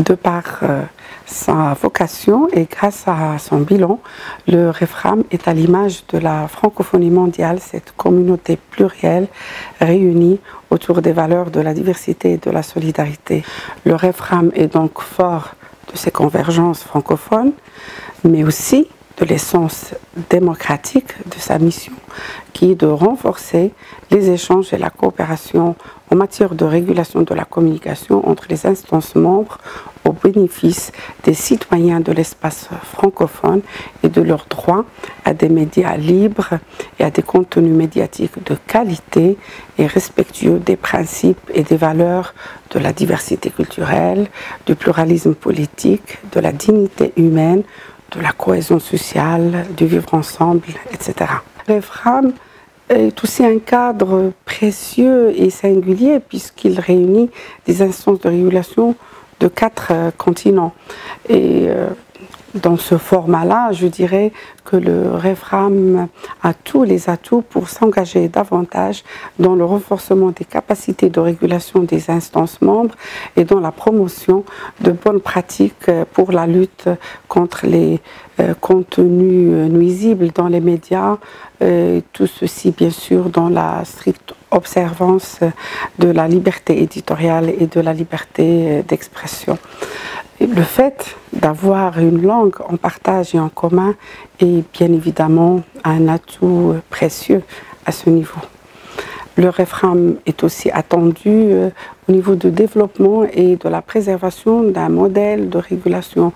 De par sa vocation et grâce à son bilan, le REFRAM est à l'image de la francophonie mondiale, cette communauté plurielle réunie autour des valeurs de la diversité et de la solidarité. Le REFRAM est donc fort de ses convergences francophones, mais aussi de l'essence démocratique de sa mission, qui est de renforcer les échanges et la coopération en matière de régulation de la communication entre les instances membres au bénéfice des citoyens de l'espace francophone et de leur droit à des médias libres et à des contenus médiatiques de qualité et respectueux des principes et des valeurs de la diversité culturelle, du pluralisme politique, de la dignité humaine, de la cohésion sociale, du vivre ensemble, etc. Le REFRAM est aussi un cadre précieux et singulier puisqu'il réunit des instances de régulation de 4 continents. Et dans ce format-là, je dirais que le REFRAM a tous les atouts pour s'engager davantage dans le renforcement des capacités de régulation des instances membres et dans la promotion de bonnes pratiques pour la lutte contre les contenus nuisibles dans les médias, tout ceci bien sûr dans la stricte observance de la liberté éditoriale et de la liberté d'expression. Le fait d'avoir une langue en partage et en commun est bien évidemment un atout précieux à ce niveau. Le REFRAM est aussi attendu au niveau du développement et de la préservation d'un modèle de régulation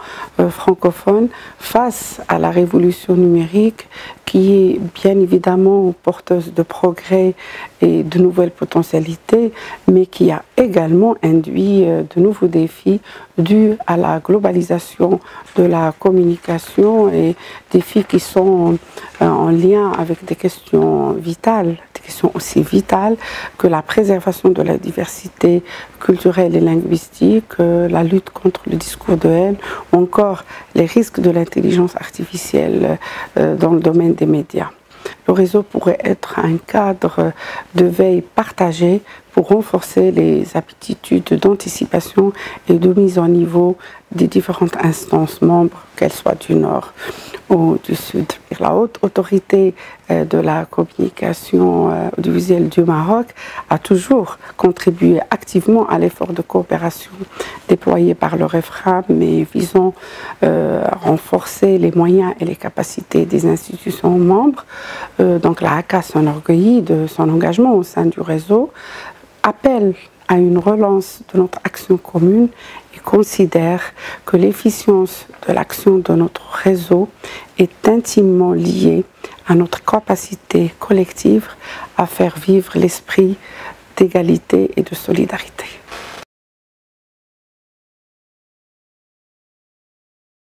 francophone face à la révolution numérique qui est bien évidemment porteuse de progrès et de nouvelles potentialités, mais qui a également induit de nouveaux défis dus à la globalisation de la communication et défis qui sont en lien avec des questions vitales, des questions aussi vitales que la préservation de la diversité culturelle et linguistique, la lutte contre le discours de haine ou encore les risques de l'intelligence artificielle dans le domaine des médias. Le réseau pourrait être un cadre de veille partagé pour renforcer les aptitudes d'anticipation et de mise en niveau des différentes instances membres, qu'elles soient du Nord ou du Sud. La haute autorité de la communication audiovisuelle du Maroc a toujours contribué activement à l'effort de coopération déployé par le REFRAM, mais visant à renforcer les moyens et les capacités des institutions membres. Donc la HACA s'enorgueillit de son engagement au sein du réseau, appelle à une relance de notre action commune et considère que l'efficience de l'action de notre réseau est intimement liée à notre capacité collective à faire vivre l'esprit d'égalité et de solidarité.